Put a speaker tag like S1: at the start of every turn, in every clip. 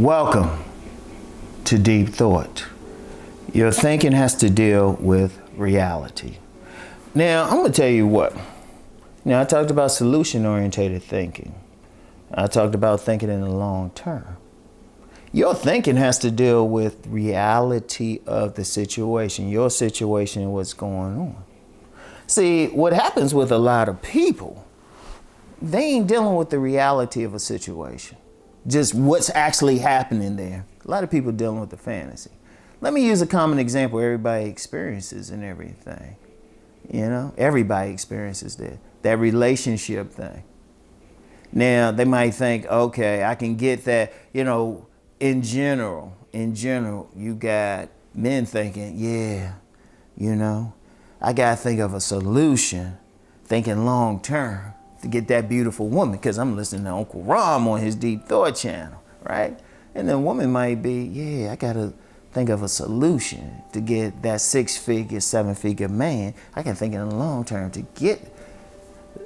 S1: Welcome to Deep Thought. Your thinking has to deal with reality. Now, I'm going to tell you what. Now, I talked about solution-oriented thinking. I talked about thinking in the long term. Your thinking has to deal with reality of the situation, your situation and what's going on. See, what happens with a lot of people, they ain't dealing with the reality of a situation. Just what's actually happening there. A lot of people dealing with the fantasy. Let me use a common example everybody experiences and everything. You know, everybody experiences that relationship thing. Now, they might think, okay, I can get that, in general, you got men thinking, yeah, I got to think of a solution, thinking long term to get that beautiful woman, because I'm listening to Uncle Rom on his Deep Thought channel, right? And the woman might be, yeah, I got to think of a solution to get that 6-figure, 7-figure man. I can think in the long term to get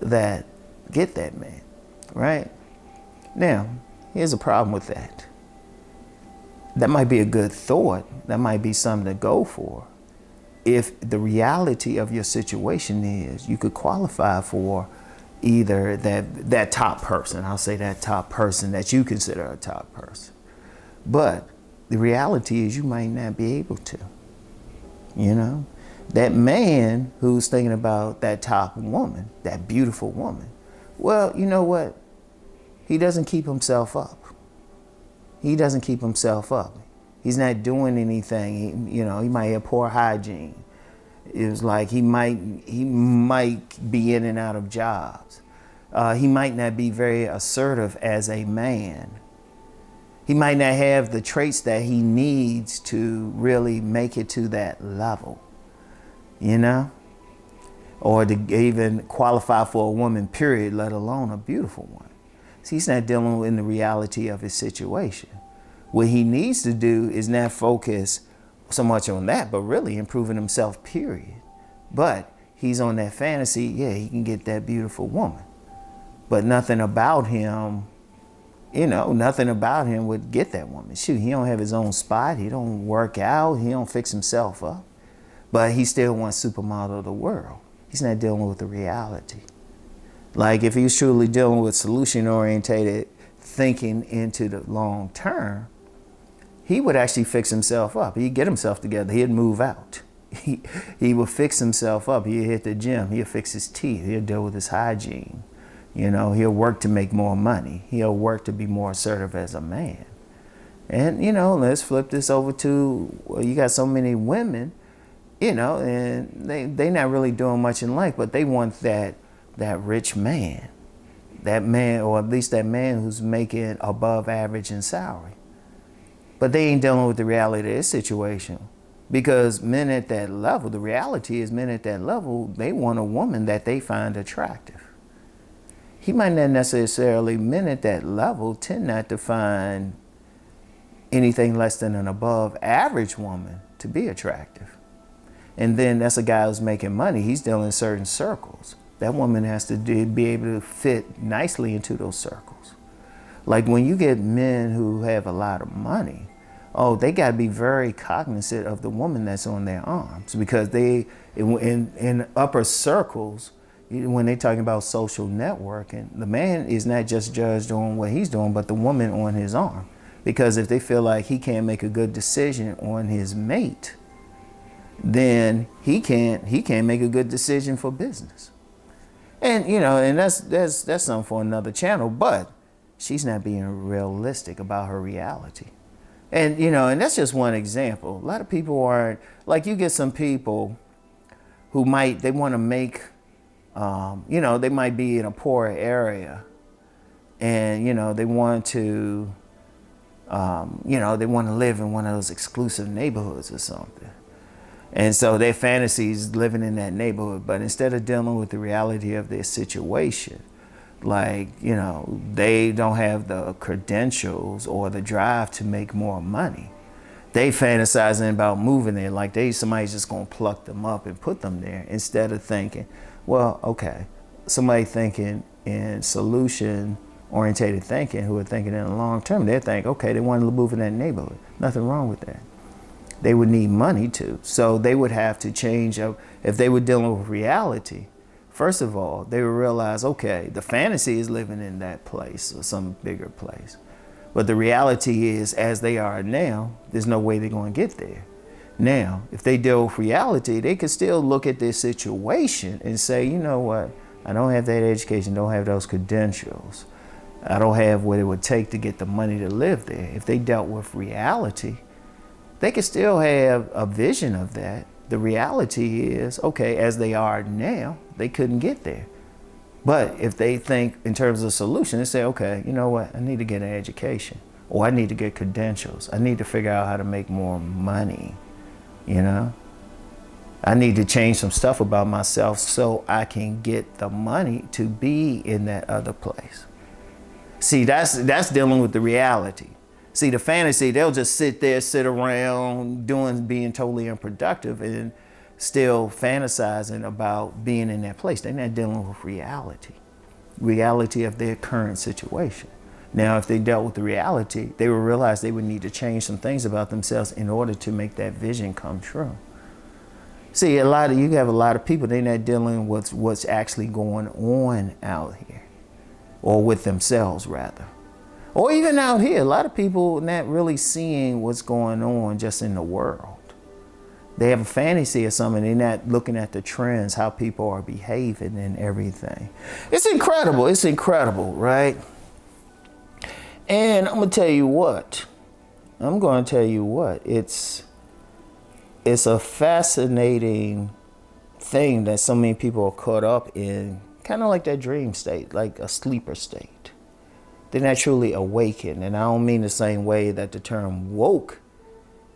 S1: that man, right? Now, here's a problem with that. That might be a good thought. That might be something to go for. If the reality of your situation is you could qualify for either that top person, I'll say that top person that you consider a top person. But the reality is you might not be able to. That man who's thinking about that top woman, that beautiful woman, well, you know what? He doesn't keep himself up. He doesn't keep himself up. He's not doing anything. He might have poor hygiene. It was like he might be in and out of jobs. He might not be very assertive as a man. He might not have the traits that he needs to really make it to that level, or to even qualify for a woman, period, let alone a beautiful one. See, he's not dealing with the reality of his situation. What he needs to do is not focus so much on that, but really improving himself, period. But he's on that fantasy, yeah, he can get that beautiful woman. But nothing about him, nothing about him would get that woman. Shoot, he don't have his own spot. He don't work out. He don't fix himself up. But he still wants supermodel of the world. He's not dealing with the reality. Like if he was truly dealing with solution-oriented thinking into the long term, he would actually fix himself up. He'd get himself together. He'd move out. He would fix himself up. He'd hit the gym. He'll fix his teeth. He'll deal with his hygiene. He'll work to make more money. He'll work to be more assertive as a man. And, let's flip this over to, you got so many women, and they not really doing much in life, but they want that rich man. That man, or at least that man who's making above average in salary. But they ain't dealing with the reality of their situation. Because men at that level, the reality is men at that level, they want a woman that they find attractive. He might not necessarily, men at that level tend not to find anything less than an above average woman to be attractive. And then that's a guy who's making money. He's dealing in certain circles. That woman has to be able to fit nicely into those circles. Like when you get men who have a lot of money, they got to be very cognizant of the woman that's on their arms, because they, in upper circles, when they're talking about social networking, the man is not just judged on what he's doing, but the woman on his arm. Because if they feel like he can't make a good decision on his mate, then he can't make a good decision for business. And and that's something for another channel, but she's not being realistic about her reality. And and that's just one example. A lot of people aren't, like, you get some people who they want to make, they might be in a poor area, and they want to, they want to live in one of those exclusive neighborhoods or something. And so their fantasy is living in that neighborhood. But instead of dealing with the reality of their situation, like, they don't have the credentials or the drive to make more money. They fantasizing about moving there, like somebody's just gonna pluck them up and put them there, instead of thinking, well, okay, somebody thinking in solution orientated thinking, who are thinking in the long term, they think, okay, they want to move in that neighborhood. Nothing wrong with that. They would need money too. So they would have to change up. If they were dealing with reality, first of all, they would realize, okay, the fantasy is living in that place or some bigger place. But the reality is, as they are now, there's no way they're going to get there. Now, if they deal with reality, they could still look at their situation and say, you know what, I don't have that education, don't have those credentials. I don't have what it would take to get the money to live there. If they dealt with reality, they could still have a vision of that. The reality is, okay, as they are now, they couldn't get there. But if they think in terms of solution, they say, okay, you know what, I need to get an education, or I need to get credentials. I need to figure out how to make more money, you know? I need to change some stuff about myself so I can get the money to be in that other place. See, that's dealing with the reality. See, the fantasy, they'll just sit around being totally unproductive and still fantasizing about being in that place. They're not dealing with reality of their current situation. Now, if they dealt with the reality, they would realize they would need to change some things about themselves in order to make that vision come true. See, you have a lot of people, they're not dealing with what's actually going on out here, or with themselves rather. Or even out here, a lot of people not really seeing what's going on just in the world. They have a fantasy of something, they're not looking at the trends, how people are behaving and everything. It's incredible, right? And I'm going to tell you what, it's a fascinating thing that so many people are caught up in, kind of like that dream state, like a sleeper state. They're not truly awakened. And I don't mean the same way that the term woke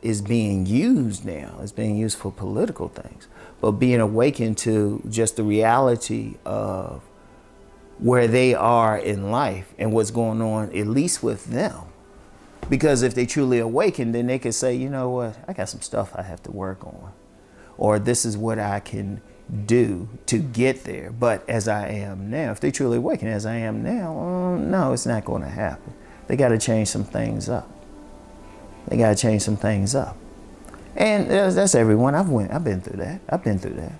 S1: is being used now. It's being used for political things. But being awakened to just the reality of where they are in life and what's going on, at least with them. Because if they truly awaken, then they can say, you know what, I got some stuff I have to work on. Or this is what I can do to get there. But as I am now, if they truly awaken as I am now, no, it's not going to happen. They got to change some things up. And that's everyone. I've been through that.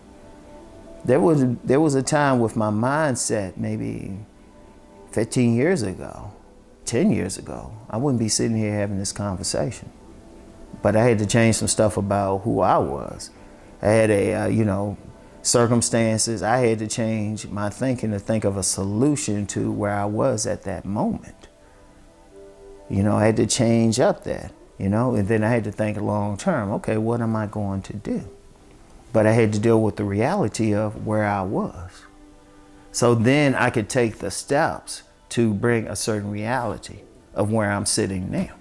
S1: There was a time with my mindset, maybe 15 years ago, 10 years ago, I wouldn't be sitting here having this conversation. But I had to change some stuff about who I was. I had circumstances. I had to change my thinking to think of a solution to where I was at that moment. I had to change up that, and then I had to think long term, okay, what am I going to do? But I had to deal with the reality of where I was. So then I could take the steps to bring a certain reality of where I'm sitting now.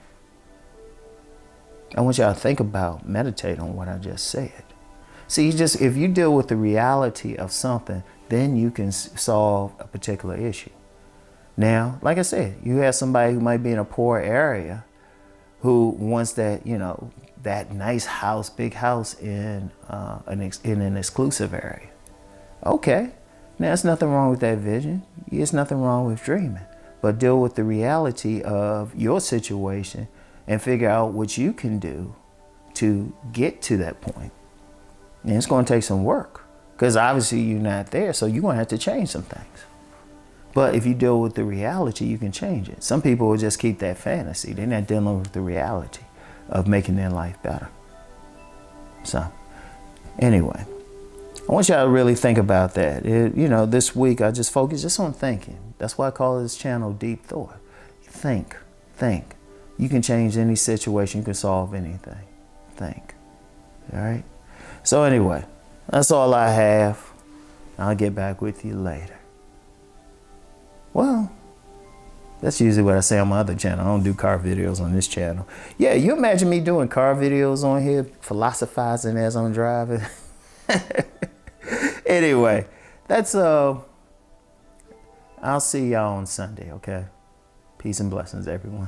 S1: I want y'all to think about, meditate on what I just said. See, if you deal with the reality of something, then you can solve a particular issue. Now, like I said, you have somebody who might be in a poor area who wants that, that nice house, big house in an exclusive area. Okay. Now, there's nothing wrong with that vision. There's nothing wrong with dreaming. But deal with the reality of your situation and figure out what you can do to get to that point. And it's going to take some work because obviously you're not there, so you're going to have to change some things. But if you deal with the reality, you can change it. Some people will just keep that fantasy. They're not dealing with the reality of making their life better. So, anyway. I want y'all to really think about that. This week I just focus just on thinking. That's why I call this channel Deep Thought. Think. You can change any situation. You can solve anything. Think. All right? So anyway, that's all I have. I'll get back with you later. Well, that's usually what I say on my other channel. I don't do car videos on this channel. Yeah, you imagine me doing car videos on here, philosophizing as I'm driving? Anyway, that's I'll see y'all on Sunday, okay? Peace and blessings, everyone.